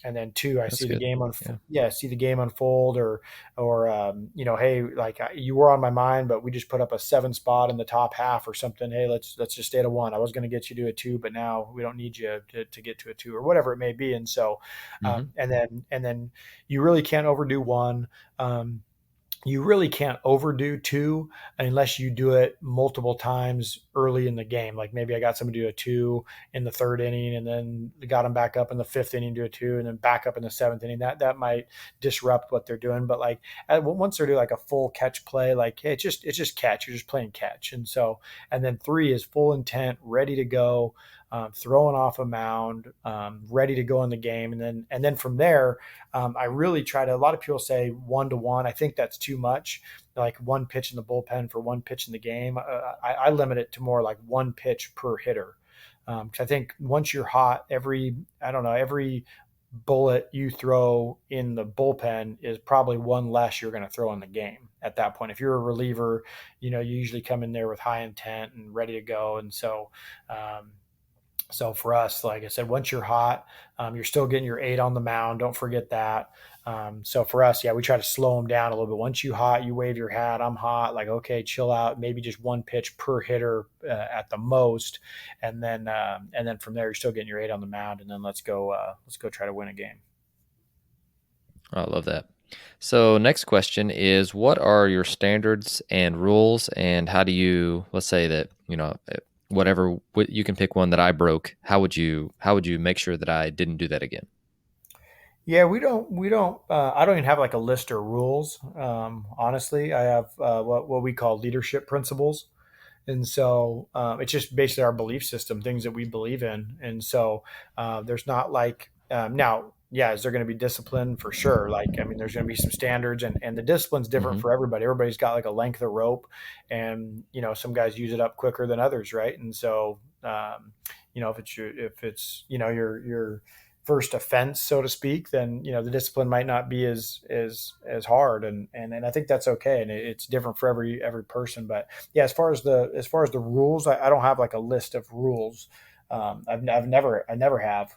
and then 2, I That's see the good. game Yeah. see the game unfold, or hey, like, you were on my mind, but we just put up a 7 spot in the top half or something. Hey, let's just stay at a 1. I was going to get you to a 2, but now we don't need you to get to a 2, or whatever it may be. And so Hmm. and then you really can't overdo 1. You really can't overdo 2 unless you do it multiple times early in the game. Like, maybe I got somebody to do a 2 in the 3rd inning, and then got them back up in the 5th inning to a 2, and then back up in the 7th inning. That might disrupt what they're doing. But like, once they're doing like a full catch play, like, hey, it's just catch. You're just playing catch. And then 3 is full intent, ready to go, throwing off a mound, ready to go in the game. And then from there, I really try to. A lot of people say 1-to-1. I think that's too much. Like 1 pitch in the bullpen for 1 pitch in the game. I limit it to more like 1 pitch per hitter. Because I think once you're hot, every bullet you throw in the bullpen is probably 1 less you're going to throw in the game at that point. If you're a reliever, you usually come in there with high intent and ready to go. And so for us, like I said, once you're hot, you're still getting your 8 on the mound. Don't forget that. So for us, yeah, we try to slow them down a little bit. Once you hot, you wave your hat. I'm hot. Like, okay, chill out. Maybe just 1 pitch per hitter at the most, and then from there, you're still getting your 8 on the mound. And then let's go. Let's go try to win a game. I love that. So next question is, what are your standards and rules, and how do you, let's say that, whatever, you can pick one that I broke. How would you make sure that I didn't do that again? Yeah, we don't. I don't even have like a list of rules. Honestly, I have what we call leadership principles. And so it's just basically our belief system, things that we believe in. And so there's not like, now, yeah, is there going to be discipline? For sure. Like, I mean, there's going to be some standards, and the discipline's different Hmm. for everybody. Everybody's got like a length of rope, and, some guys use it up quicker than others. Right. And so, if it's your first offense, so to speak, then the discipline might not be as hard, and I think that's okay, and it's different for every person. But yeah, as far as the rules, I don't have like a list of rules. I never have.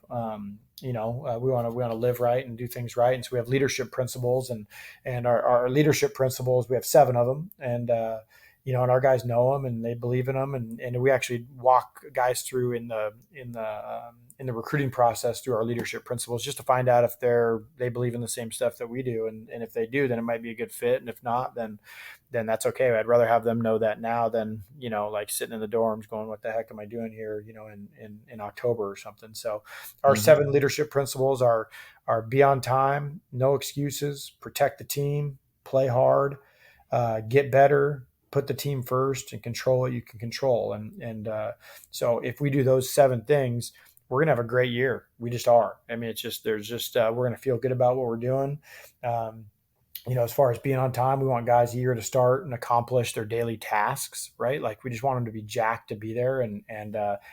We want to live right and do things right, and so we have leadership principles, and our leadership principles, we have 7 of them, and our guys know them and they believe in them, and we actually walk guys through in the recruiting process through our leadership principles, just to find out if they believe in the same stuff that we do, and if they do, then it might be a good fit, and if not, then that's okay. I'd rather have them know that now than like sitting in the dorms going, what the heck am I doing here, in October or something. So our Mm-hmm. 7 leadership principles are be on time, no excuses, protect the team, play hard, get better, put the team first, and control what you can control. And so if we do those 7 things, we're gonna have a great year. We just are. I mean, it's just we're gonna feel good about what we're doing. Um, as far as being on time, we want guys eager to start and accomplish their daily tasks, right? Like, we just want them to be jacked to be there, and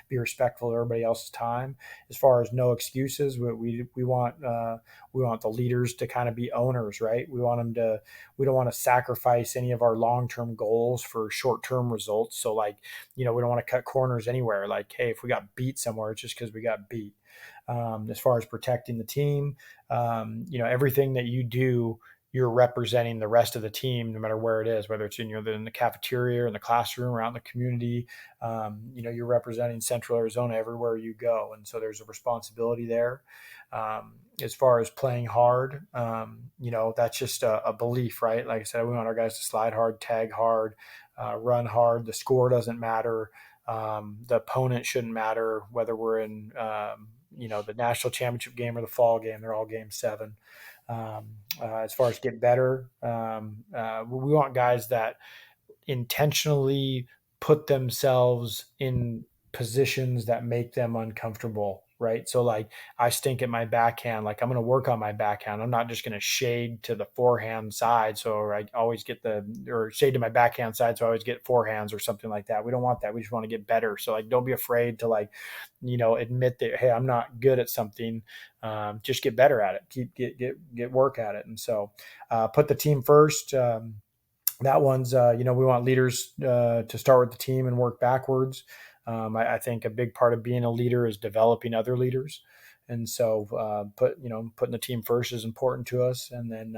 be respectful of everybody else's time. As far as no excuses, we want the leaders to kind of be owners, right? We don't want to sacrifice any of our long-term goals for short-term results. So, like, we don't want to cut corners anywhere. Like, hey, if we got beat somewhere, it's just because we got beat. As far as protecting the team, everything that you do, you're representing the rest of the team, no matter where it is, whether it's in the cafeteria or in the classroom or out in the community. You're representing Central Arizona everywhere you go, and so there's a responsibility there. As far as playing hard, that's just a belief, right? Like I said, we want our guys to slide hard, tag hard, run hard. The score doesn't matter. The opponent shouldn't matter, whether we're in the national championship game or the fall game. They're all game 7. As far as get better, we want guys that intentionally put themselves in positions that make them uncomfortable, right? So, like, I stink at my backhand, like, I'm going to work on my backhand. I'm not just going to shade to the forehand side, so I always get or shade to my backhand side, so I always get forehands or something like that. We don't want that. We just want to get better. So, like, don't be afraid to, like, admit that, hey, I'm not good at something. Just get better at it. Get work at it. And so, put the team first. That one's, we want leaders to start with the team and work backwards. I think a big part of being a leader is developing other leaders. And so, putting the team first is important to us. And then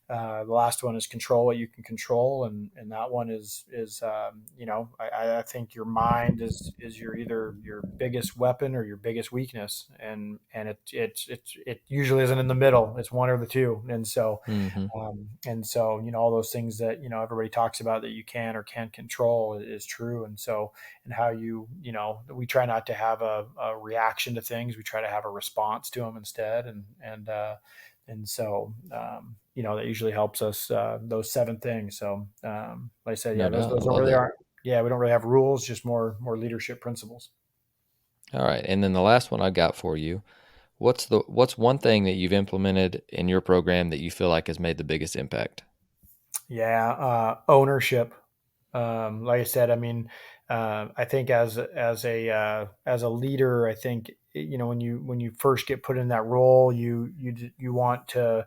the last one is control what you can control, and that one is I think your mind is either your biggest weapon or your biggest weakness, and it usually isn't in the middle. It's one or the two, and so Mm-hmm. all those things that everybody talks about that you can or can't control is true, and so and how we try not to have a reaction to things. We try to have a response to them instead, and so, that usually helps us, those 7 things. So, like I said, No yeah, those, doubt. I those don't love really that. aren't, yeah, we don't really have rules, just more leadership principles. All right. And then the last one I got for you. What's one thing that you've implemented in your program that you feel like has made the biggest impact? Yeah. Ownership. Like I said, I mean, I think as a leader, I think, when you first get put in that role, you want to,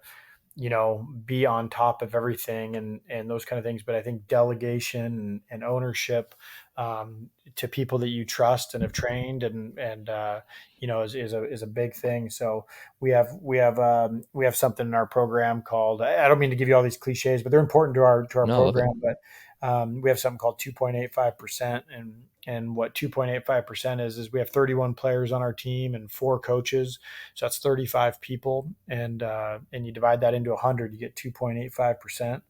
be on top of everything, and those kind of things. But I think delegation and ownership, to people that you trust and have trained, is a big thing. So we have something in our program called, I don't mean to give you all these cliches, but they're important to our No, I love it. program. But we have something called 2.85%, and what 2.85% is we have 31 players on our team and 4 coaches, so that's 35 people, and you divide that into 100, you get 2.85%,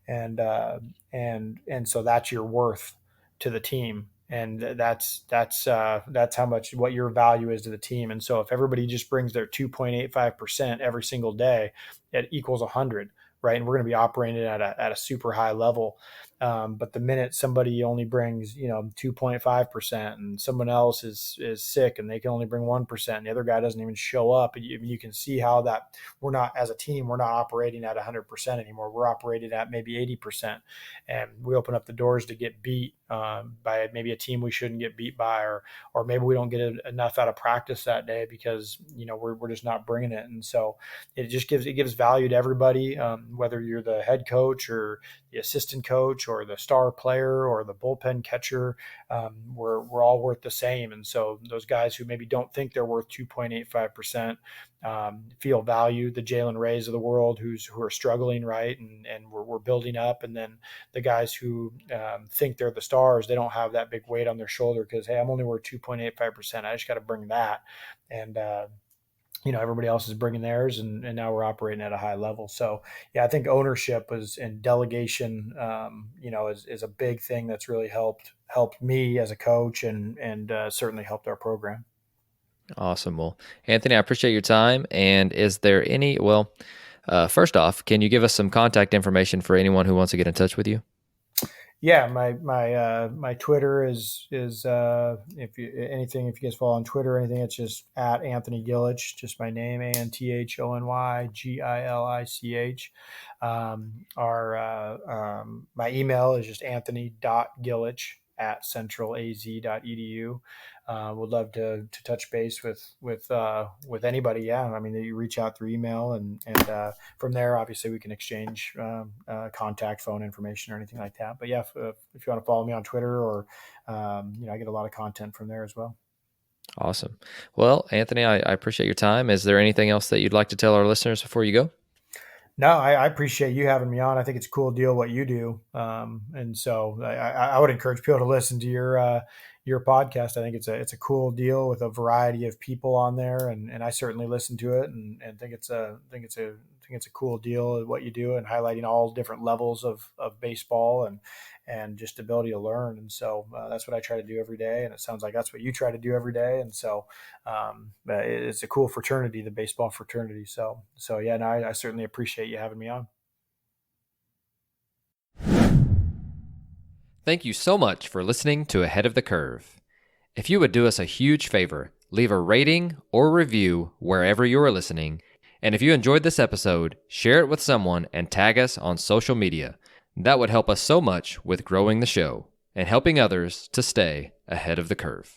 and so that's your worth to the team, and that's how much, what your value is to the team. And so if everybody just brings their 2.85% every single day, it equals 100. right? And we're going to be operating at a super high level. But the minute somebody only brings, 2.5% and someone else is sick and they can only bring 1% and the other guy doesn't even show up, and you can see how that we're not, as a team, we're not operating at 100% anymore. We're operating at maybe 80%, and we open up the doors to get beat by maybe a team we shouldn't get beat by, or maybe we don't get enough out of practice that day because we're just not bringing it. And so it gives value to everybody, whether you're the head coach or the assistant coach or the star player or the bullpen catcher. We're all worth the same. And so those guys who maybe don't think they're worth 2.85% feel valued. The Jalen Rays of the world who are struggling, right, and we're building up. And then the guys who think they're the stars, they don't have that big weight on their shoulder because, hey, I'm only worth 2.85%. I just got to bring that. And everybody else is bringing theirs, and now we're operating at a high level. So, yeah, I think ownership and delegation, is a big thing that's really helped me as a coach and certainly helped our program. Awesome. Well, Anthony, I appreciate your time. And is there first off, can you give us some contact information for anyone who wants to get in touch with you? Yeah, my Twitter is if you guys follow on Twitter or anything, it's just at Anthony Gilich, just my name, ANTHONYGILICH. My email is just anthony.gilich@centralaz.edu. Would love to touch base with anybody. Yeah, I mean, you reach out through email, and from there, obviously, we can exchange contact phone information or anything like that. But yeah, if you want to follow me on Twitter, or I get a lot of content from there as well. Awesome. Well, Anthony, I appreciate your time. Is there anything else that you'd like to tell our listeners before you go? No, I appreciate you having me on. I think it's a cool deal what you do, and so I would encourage people to listen to your podcast. I think it's a cool deal with a variety of people on there, and I certainly listen to it and think it's a cool deal what you do, and highlighting all different levels of baseball and just ability to learn. And so that's what I try to do every day, and it sounds like that's what you try to do every day. And so it's a cool fraternity, the baseball fraternity. So yeah, no, I certainly appreciate you having me on. Thank you so much for listening to Ahead of the Curve. If you would do us a huge favor, leave a rating or review wherever you are listening. And if you enjoyed this episode, share it with someone and tag us on social media. That would help us so much with growing the show and helping others to stay ahead of the curve.